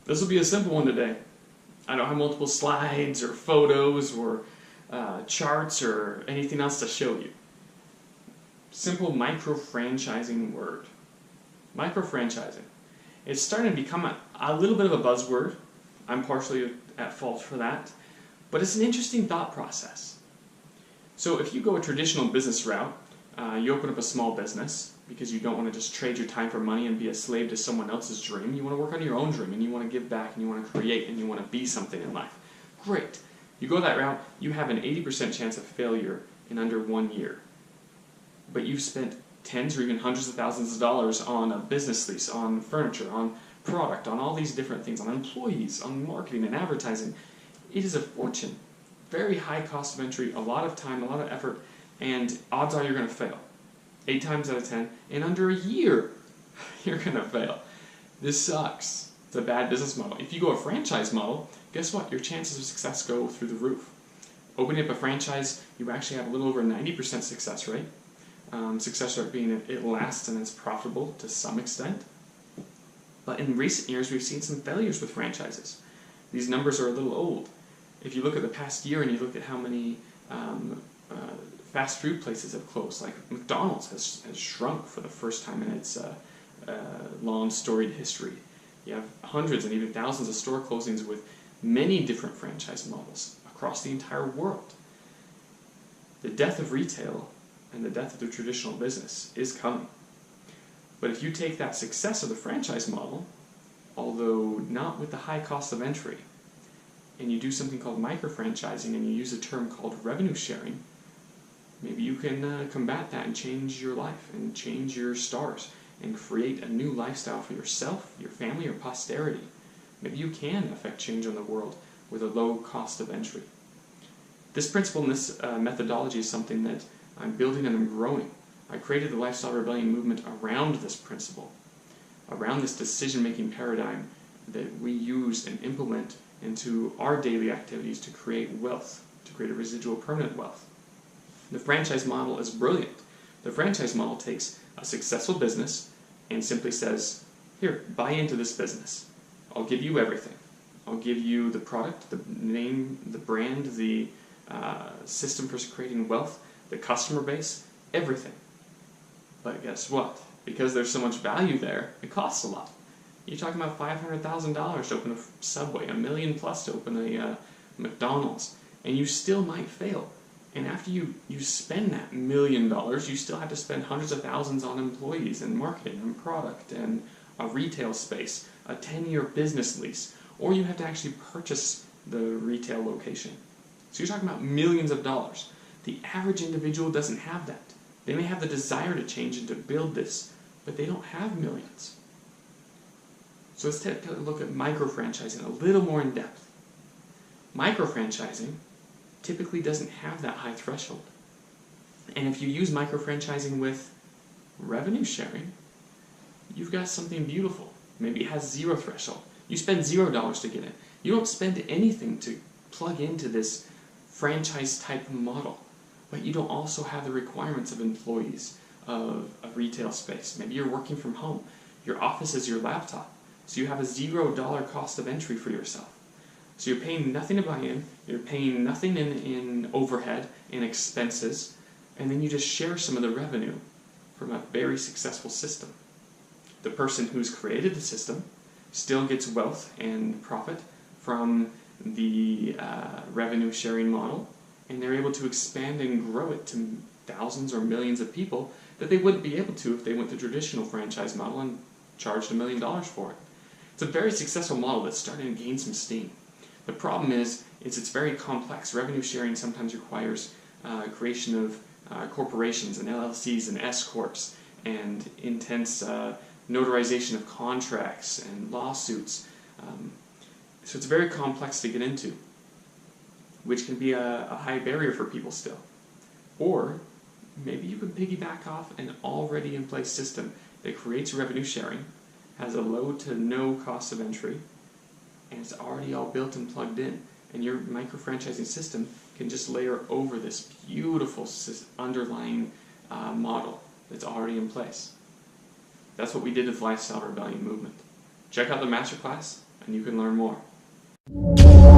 This will be a simple one today. I don't have multiple slides or photos or charts or anything else to show you. Simple micro-franchising word. Micro-franchising. It's starting to become a little bit of a buzzword. I'm partially at fault for that. But it's an interesting thought process. So if you go a traditional business route, you open up a small business because you don't want to just trade your time for money and be a slave to someone else's dream. You want to work on your own dream and you want to give back and you want to create and you want to be something in life. Great. You go that route, you have an 80% chance of failure in under 1 year. But you've spent tens or even hundreds of thousands of dollars on a business lease, on furniture, on product, on all these different things, on employees, on marketing and advertising. It is a fortune. Very high cost of entry, a lot of time, a lot of effort, and odds are you're going to fail. 8 times out of 10, in under a year, you're going to fail. This sucks. It's a bad business model. If you go a franchise model, guess what? Your chances of success go through the roof. Opening up a franchise, you actually have a little over 90% success rate. Success rate being it lasts and it's profitable to some extent. But in recent years, we've seen some failures with franchises. These numbers are a little old. If you look at the past year and you look at how many fast food places have closed, like McDonald's has shrunk for the first time in its long storied history. You have hundreds and even thousands of store closings with many different franchise models across the entire world. The death of retail and the death of the traditional business is coming. But if you take that success of the franchise model, although not with the high cost of entry, and you do something called micro-franchising and you use a term called revenue sharing, maybe you can combat that and change your life and change your stars and create a new lifestyle for yourself, your family, your posterity. Maybe you can affect change on the world with a low cost of entry. This principle and this methodology is something that I'm building and I'm growing. I created the Lifestyle Rebellion movement around this principle, around this decision-making paradigm that we use and implement into our daily activities to create wealth, to create a residual permanent wealth. The franchise model is brilliant. The franchise model takes a successful business and simply says, here, buy into this business. I'll give you everything. I'll give you the product, the name, the brand, the system for creating wealth, the customer base, everything. But guess what? Because there's so much value there, it costs a lot. You're talking about $500,000 to open a Subway, $1 million plus to open a McDonald's, and you still might fail. And after you spend that $1 million, you still have to spend hundreds of thousands on employees and marketing and product and a retail space, a 10-year business lease, or you have to actually purchase the retail location. So you're talking about millions of dollars. The average individual doesn't have that. They may have the desire to change and to build this, but they don't have millions. So let's take a look at micro-franchising a little more in depth. Micro-franchising typically doesn't have that high threshold. And if you use micro-franchising with revenue sharing, you've got something beautiful. Maybe it has zero threshold. You spend $0 to get in. You don't spend anything to plug into this franchise type model, but you don't also have the requirements of employees, of a retail space. Maybe you're working from home. Your office is your laptop. So you have a $0 cost of entry for yourself. So you're paying nothing to buy in, you're paying nothing in overhead and expenses, and then you just share some of the revenue from a very successful system. The person who's created the system still gets wealth and profit from the revenue sharing model, and they're able to expand and grow it to thousands or millions of people that they wouldn't be able to if they went the traditional franchise model and charged $1 million for it. It's a very successful model that's starting to gain some steam. The problem is it's very complex. Revenue sharing sometimes requires creation of corporations and LLCs and S-corps and intense notarization of contracts and lawsuits. So it's very complex to get into, which can be a high barrier for people still. Or maybe you can piggyback off an already in place system that creates revenue sharing, has a low to no cost of entry, and it's already all built and plugged in. And your micro-franchising system can just layer over this beautiful underlying model that's already in place. That's what we did with the Lifestyle Rebellion movement. Check out the masterclass and you can learn more.